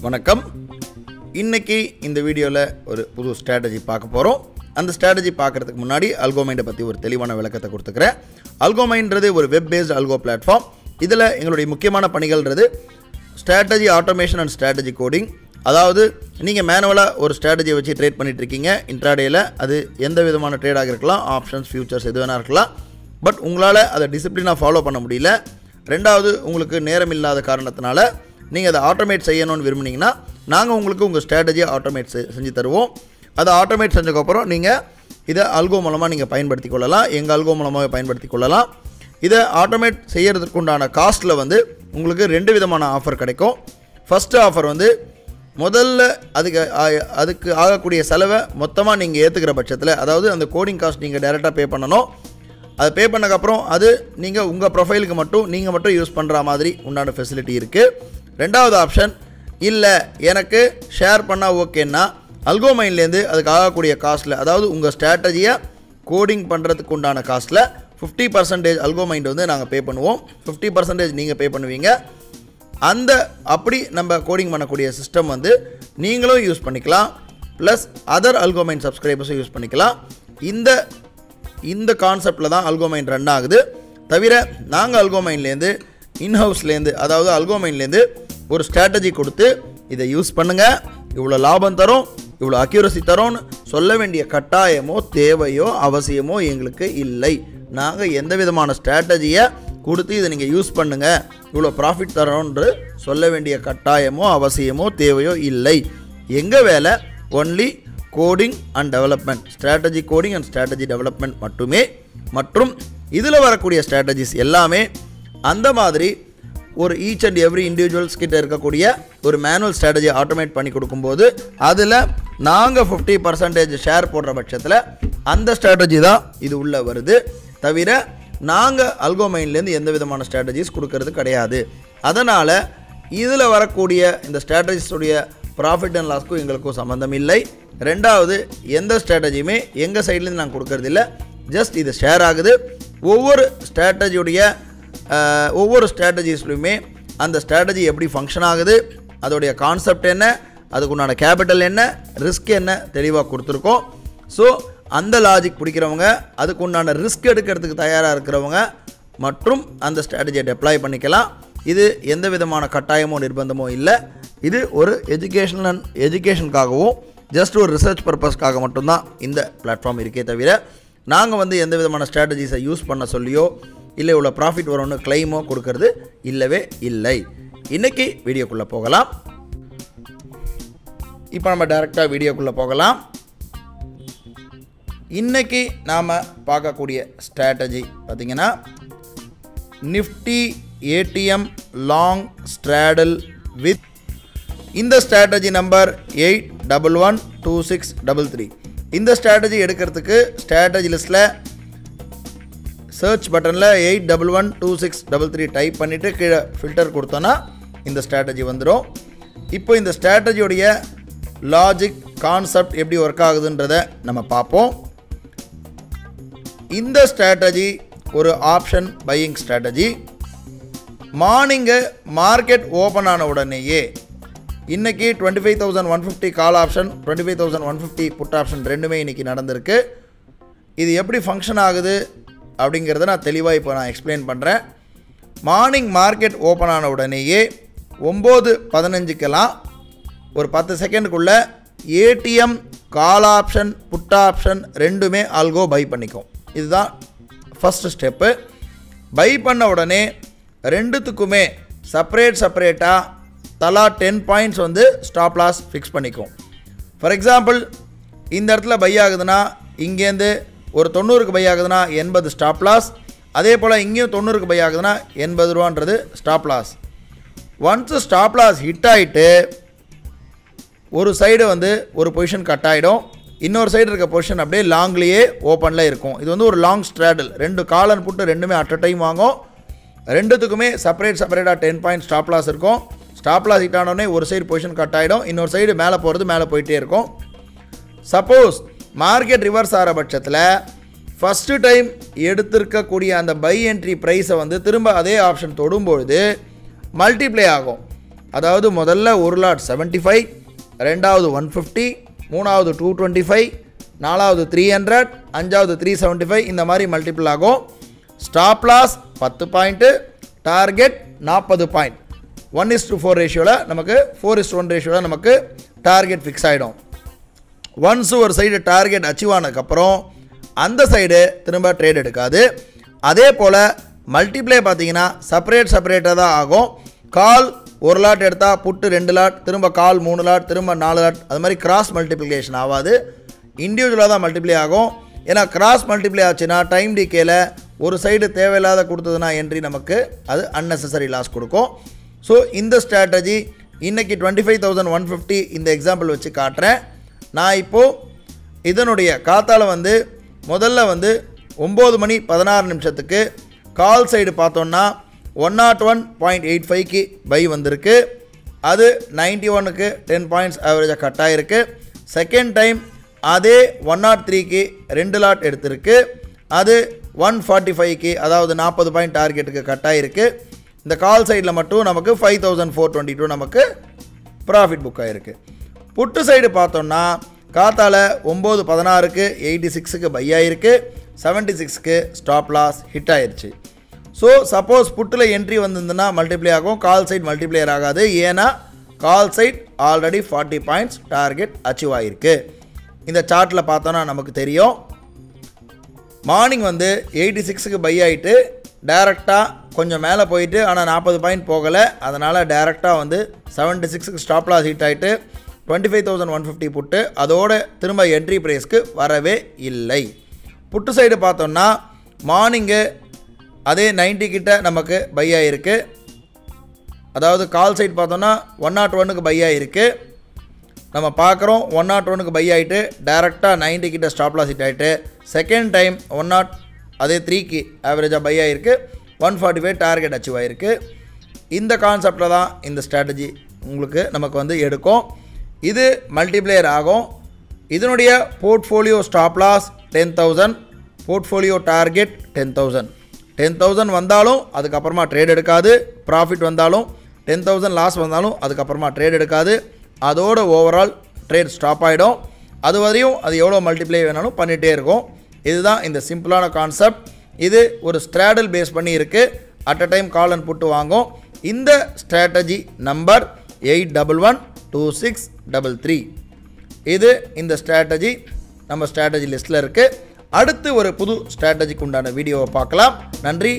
வணக்கம். இன்னைக்கு இந்த வீடியோவில் ஒரு புது ஸ்ட்ராட்டஜி பார்க்க போகிறோம். அந்த ஸ்ட்ராட்டஜி பார்க்குறதுக்கு முன்னாடி அல்கோமைண்டை பற்றி ஒரு தெளிவான விளக்கத்தை கொடுத்துக்கிறேன். அல்கோமைன்றது ஒரு வெப் பேஸ்ட் அல்கோ பிளாட்ஃபார்ம். இதில் எங்களுடைய முக்கியமான பணிகள்ன்றது strategy automation and strategy coding. அதாவது நீங்கள் மேனுவலாக ஒரு ஸ்ட்ராட்டஜியை வச்சு ட்ரேட் பண்ணிகிட்ருக்கீங்க இன்ட்ராடேயில். அது எந்த விதமான ட்ரேடாக இருக்கலாம், ஆப்ஷன்ஸ், ஃபியூச்சர்ஸ் எது வேணா இருக்கலாம். பட் உங்களால் அதை டிசிப்ளினாக ஃபாலோ பண்ண முடியல. ரெண்டாவது, உங்களுக்கு நேரம் இல்லாத காரணத்தினால நீங்கள் அதை ஆட்டோமேட் செய்யணும்னு விரும்புனீங்கன்னா நாங்கள் உங்களுக்கு உங்கள் ஸ்ட்ராட்டஜியை ஆட்டோமேட் செஞ்சு தருவோம். அதை ஆட்டோமேட் செஞ்சதுக்கப்புறம் நீங்கள் இதை அல்கோ மூலமாக நீங்கள் பயன்படுத்தி கொள்ளலாம். எங்கள் அல்கோ மூலமாக பயன்படுத்தி கொள்ளலாம். இதை ஆட்டோமேட் செய்கிறதுக்கு உண்டான காஸ்ட்டில் உங்களுக்கு 2 விதமான ஆஃபர் கிடைக்கும். ஃபஸ்ட்டு ஆஃபர் முதல்ல அதுக்கு ஆகக்கூடிய செலவை மொத்தமாக நீங்கள் ஏற்றுக்கிற பட்சத்தில், அதாவது அந்த கோடிங் காஸ்ட் நீங்கள் டைரெக்டாக பே பண்ணணும். அதை பே பண்ணக்கப்புறம் அது நீங்கள் உங்கள் ப்ரொஃபைலுக்கு நீங்கள் மட்டும் யூஸ் பண்ணுற மாதிரி உண்டான ஃபெசிலிட்டி இருக்குது. ரெண்டாவது ஆப்ஷன், இல்லை எனக்கு ஷேர் பண்ணால் ஓகேன்னா அல்கோமைன்லேருந்து அதுக்கு ஆகக்கூடிய காஸ்ட்டில், அதாவது உங்கள் ஸ்ட்ராட்டஜியை கோடிங் பண்ணுறதுக்கு உண்டான காஸ்ட்டில் 50% அல்கோமைண்ட் நாங்கள் பே பண்ணுவோம். 50% நீங்கள் பே பண்ணுவீங்க. அந்த அப்படி நம்ம கோடிங் பண்ணக்கூடிய சிஸ்டம் நீங்களும் யூஸ் பண்ணிக்கலாம், ப்ளஸ் அதர் அல்கோமைன் சப்ஸ்கிரைபர்ஸும் யூஸ் பண்ணிக்கலாம். இந்த கான்செப்டில் தான் அல்கோமைன் ரன் ஆகுது. தவிர நாங்கள் அல்கோமைன்லேருந்து இன்ஹவுஸ்லேருந்து, அதாவது அல்கோமைன்லேருந்து ஒரு ஸ்ட்ராட்டஜி கொடுத்து இதை யூஸ் பண்ணுங்கள், இவ்வளோ லாபம் தரும், இவ்வளோ அக்யூரசி தரோன்னு சொல்ல வேண்டிய கட்டாயமோ தேவையோ அவசியமோ எங்களுக்கு இல்லை. நாங்கள் எந்த விதமான ஸ்ட்ராட்டஜியை கொடுத்து இதை நீங்கள் யூஸ் பண்ணுங்கள், இவ்வளோ ப்ராஃபிட் தரோன்று சொல்ல வேண்டிய கட்டாயமோ அவசியமோ தேவையோ இல்லை. எங்கள் வேலை only coding and development, strategy coding and strategy development மட்டுமே. மற்றும் இதில் வரக்கூடிய ஸ்ட்ராட்டஜிஸ் எல்லாமே அந்த மாதிரி ஒரு ஈச் அண்ட் எவ்ரி இண்டிவிஜுவல்ஸ் கிட்ட இருக்கக்கூடிய ஒரு மேனுவல் ஸ்ட்ராட்டஜியை ஆட்டோமேட் பண்ணி கொடுக்கும்போது அதில் நாங்கள் 50% ஷேர் போடுற பட்சத்தில் அந்த ஸ்ட்ராட்டஜி தான் இது உள்ளே வருது. தவிர நாங்கள் அல்கோமைன்லேருந்து எந்த விதமான ஸ்ட்ராட்டஜிஸ் கொடுக்கறது கிடையாது. அதனால் இதில் வரக்கூடிய இந்த ஸ்ட்ராட்டஜிஸுடைய ப்ராஃபிட் அண்ட் லாஸ்க்கும் எங்களுக்கும் சம்மந்தம் இல்லை. ரெண்டாவது, எந்த ஸ்ட்ராட்டஜியுமே எங்கள் சைட்லேருந்து நாங்கள் கொடுக்கறதில்ல. ஜஸ்ட் இது ஷேர் ஆகுது. ஒவ்வொரு ஸ்ட்ராட்டஜிஸ்லையுமே அந்த ஸ்ட்ராட்டஜி எப்படி ஃபங்க்ஷன் ஆகுது, அதோடைய கான்செப்ட் என்ன, அதுக்குண்டான கேபிட்டல் என்ன, ரிஸ்க் என்ன தெளிவாக கொடுத்துருக்கோம். ஸோ அந்த லாஜிக் பிடிக்கிறவங்க, அதுக்குண்டான ரிஸ்க் எடுக்கிறதுக்கு தயாராக இருக்கிறவங்க மற்றும் அந்த ஸ்ட்ராட்டஜியை டெப்ளாய் பண்ணிக்கலாம். இது எந்த விதமான கட்டாயமோ நிர்பந்தமோ இல்லை. இது ஒரு எஜுகேஷனுக்காகவும் ஜஸ்ட் ஒரு ரிசர்ச் பர்பஸ்க்காக மட்டும்தான் இந்த பிளாட்ஃபார்ம் இருக்கே தவிர நாங்கள் எந்த விதமான ஸ்ட்ராட்டஜிஸை யூஸ் பண்ண சொல்லியோ இல்லை இவ்வளோ ப்ராஃபிட் வரும்னு கிளைமோ கொடுக்கறது இல்லவே இல்லை. இன்றைக்கி வீடியோக்குள்ளே போகலாம். இப்போ நம்ம டைரெக்டாக வீடியோக்குள்ளே போகலாம். இன்றைக்கி நாம் பார்க்கக்கூடிய ஸ்ட்ராட்டஜி பார்த்திங்கன்னா நிஃப்டி ஏடிஎம் லாங் ஸ்ட்ராடல் வித், இந்த ஸ்ட்ராட்டஜி நம்பர் 8112633. இந்த ஸ்ட்ராட்டஜி எடுக்கிறதுக்கு ஸ்ட்ராட்டஜி லிஸ்ட்டில் சர்ச் பட்டனில் 8112633 டைப் பண்ணிவிட்டு கீழே ஃபில்டர் கொடுத்தோன்னா இந்த ஸ்ட்ராட்டஜி வந்துடும். இப்போ இந்த ஸ்ட்ராட்டஜியோடைய லாஜிக் கான்செப்ட் எப்படி ஒர்க் ஆகுதுன்றதை நம்ம பார்ப்போம். இந்த ஸ்ட்ராட்டஜி ஒரு option buying strategy. Morning market open ஆன உடனேயே இன்றைக்கி 25,150 கால் ஆப்ஷன், 25,150 புட் ஆப்ஷன் ரெண்டுமே இன்றைக்கி நடந்திருக்கு. இது எப்படி ஃபங்க்ஷன் ஆகுது அப்படிங்கிறத நான் தெளிவாக இப்போ நான் எக்ஸ்பிளைன் பண்ணுறேன். மார்னிங் மார்க்கெட் ஓப்பன் ஆன உடனேயே 9:15 ஒரு 10 செகண்டுக்குள்ளே ATM call option put option ரெண்டுமே ஆல்கோ பை பண்ணிக்கும். இதுதான் ஃபஸ்ட்டு ஸ்டெப்பு. பை பண்ண உடனே ரெண்டுத்துக்குமே செப்பரேட்டாக தலா 10 பாயிண்ட்ஸ் ஸ்டாப் லாஸ் ஃபிக்ஸ் பண்ணிக்கும். ஃபார் எக்ஸாம்பிள், இந்த இடத்துல பை ஆகுதுன்னா இங்கேருந்து ஒரு 90க்கு பை ஆகுதுன்னா 80 ஸ்டாப் லாஸ். அதே போல் இங்கேயும் 90க்கு பை ஆகுதுன்னா 80 ரூபான்றது stop loss. Once stop loss hit ஆகிட்டு ஒரு சைடு ஒரு பொசிஷன் கட் ஆகிடும், இன்னொரு சைடு இருக்க பொசிஷன் அப்படியே லாங்லேயே ஓப்பனில் இருக்கும். இது ஒரு லாங் ஸ்ட்ராடல். 2 கால் அண்ட் புட்டு ரெண்டுமே அட் அ டைம் வாங்கும். ரெண்டுத்துக்குமே செப்பரேட்டாக 10 பாயிண்ட் ஸ்டாப் லாஸ் இருக்கும். ஸ்டாப் லாஸ் ஹிட் ஆனோடனே ஒரு சைடு பொசிஷன் கட் ஆகிடும், இன்னொரு சைடு மேலே போகிறது மேலே போயிட்டே இருக்கும். சப்போஸ் மார்க்கெட் ரிவர்ஸ் ஆகிற பட்சத்தில் ஃபஸ்ட்டு டைம் எடுத்திருக்கக்கூடிய அந்த பை என்ட்ரி ப்ரைஸை வந்து திரும்ப அதே ஆப்ஷன் தொடும்பொழுது மல்டிப்ளை ஆகும். அதாவது முதல்ல ஒரு லாட் 75, ரெண்டாவது 150, மூணாவது 225, நாலாவது 300, அஞ்சாவது 375, இந்த மாதிரி மல்டிபிள் ஆகும். Stop loss 10 point, target 40 point. 1:4 ரேஷியோவில் நமக்கு 4:1 ரேஷியோவில் நமக்கு டார்கெட் ஃபிக்ஸ் ஆகிடும். ஒன்ஸ் ஒரு சைடு டார்கெட் அச்சீவ் ஆனதுக்கப்புறம் அந்த சைடு திரும்ப ட்ரேட் எடுக்காது. அதே போல் மல்டிப்ளை பார்த்தீங்கன்னா செப்பரேட்டாக தான் ஆகும். கால் ஒரு லாட் எடுத்தால் புட்டு 2 லாட், திரும்ப கால் 3 லாட், திரும்ப 4 லாட், அது மாதிரி கிராஸ் மல்டிப்ளிகேஷன் ஆகாது. இண்டிவிஜுவலாக தான் மல்டிப்ளை ஆகும். ஏன்னா கிராஸ் மல்டிப்ளை ஆச்சுன்னா டைம் டிகேல ஒரு சைடு தேவையில்லாத கொடுத்ததுன்னா என்ட்ரி நமக்கு அது அன்னெசரி லாஸ் கொடுக்கும். ஸோ இந்த ஸ்ட்ராட்டஜி இன்றைக்கி 25,150 இந்த எக்ஸாம்பிள் வச்சு காட்டுறேன். நான் இப்போது இதனுடைய காத்தால வந்து முதல்ல வந்து 9:16 கால் சைடு பார்த்தோன்னா 101.85க்கு பை வந்திருக்கு. அது 91க்கு 10 பாயிண்ட்ஸ் ஆவரேஜாக கட் ஆகிருக்கு. செகண்ட் டைம் அதே 103க்கு 2 லாட் எடுத்திருக்கு. அது 145க்கு அதாவது 40 பாயிண்ட் டார்கெட்டுக்கு கட் ஆகிருக்கு. இந்த கால் சைடில் மட்டும் நமக்கு 5,422 நமக்கு ப்ராஃபிட் புக் ஆகிருக்கு. புட்டு சைடு பார்த்தோன்னா காத்தால 9:16க்கு 86க்கு பை ஆகிருக்கு, 76க்கு ஸ்டாப் லாஸ் ஹிட் ஆயிடுச்சு. ஸோ சப்போஸ் புட்டில் என்ட்ரி வந்திருந்ததுன்னா மல்டிப்ளை ஆகும், கால் சைட் மல்டிப்ளையர் ஆகாது. ஏன்னா call side already 40 points target achieve ஆகிருக்கு. இந்த சார்ட்டில் பார்த்தோன்னா நமக்கு தெரியும். மார்னிங் வந்து 86க்கு பை ஆகிட்டு டைரெக்டாக கொஞ்சம் மேலே போயிட்டு ஆனால் 40 பாயிண்ட் போகலை. அதனால் டைரெக்டாக வந்து 76க்கு ஸ்டாப் லாஸ் ஹிட் ஆகிட்டு 25,150 புட்டு அதோட திரும்ப என்ட்ரி ப்ரைஸ்க்கு வரவே இல்லை. புட்டு சைடு பார்த்தோன்னா மார்னிங்கு அதே 90 கிட்ட நமக்கு பை ஆகிருக்கு. அதாவது கால் சைட் பார்த்தோன்னா 101க்கு பை ஆகிருக்கு. நம்ம பார்க்குறோம் 101க்கு பை ஆகிட்டு டைரெக்டாக 90 கிட்ட ஸ்டாப் லாஸ் ஹிட் ஆகிட்டு செகண்ட் டைம் 103 அதே 3க்கு ஆவரேஜாக பை ஆகிருக்கு. 145 டார்கெட் அச்சீவ் ஆகிருக்கு. இந்த கான்செப்டில் தான் இந்த ஸ்ட்ராட்டஜி உங்களுக்கு நமக்கு வந்து எடுக்கும். இது மல்டிப்ளேயர் ஆகும். இதனுடைய portfolio stop loss 10,000, portfolio target 10,000. 10,000 வந்தாலும் அதுக்கப்புறமா ட்ரேட் எடுக்காது. ப்ராஃபிட் வந்தாலும் 10,000 லாஸ் வந்தாலும் அதுக்கப்புறமா ட்ரேட் எடுக்காது. அதோட ஓவரால் ட்ரேட் ஸ்டாப் ஆகிடும். அது வரையும் அது எவ்வளோ மல்டிப்ளை வேணாலும் பண்ணிகிட்டே இருக்கும். இதுதான் இந்த சிம்பிளான கான்செப்ட். இது ஒரு ஸ்ட்ராடல் பேஸ் பண்ணி இருக்குது. At a time call and புட்டு வாங்கும். இந்த ஸ்ட்ராட்டஜி நம்பர் 812633. இது இந்த ஸ்ட்ராட்டஜி நம்ம ஸ்ட்ராட்டஜி லிஸ்ட்டில் இருக்குது. அடுத்து ஒரு புது ஸ்ட்ராட்டஜிக்கு உண்டான வீடியோவை பார்க்கலாம். நன்றி.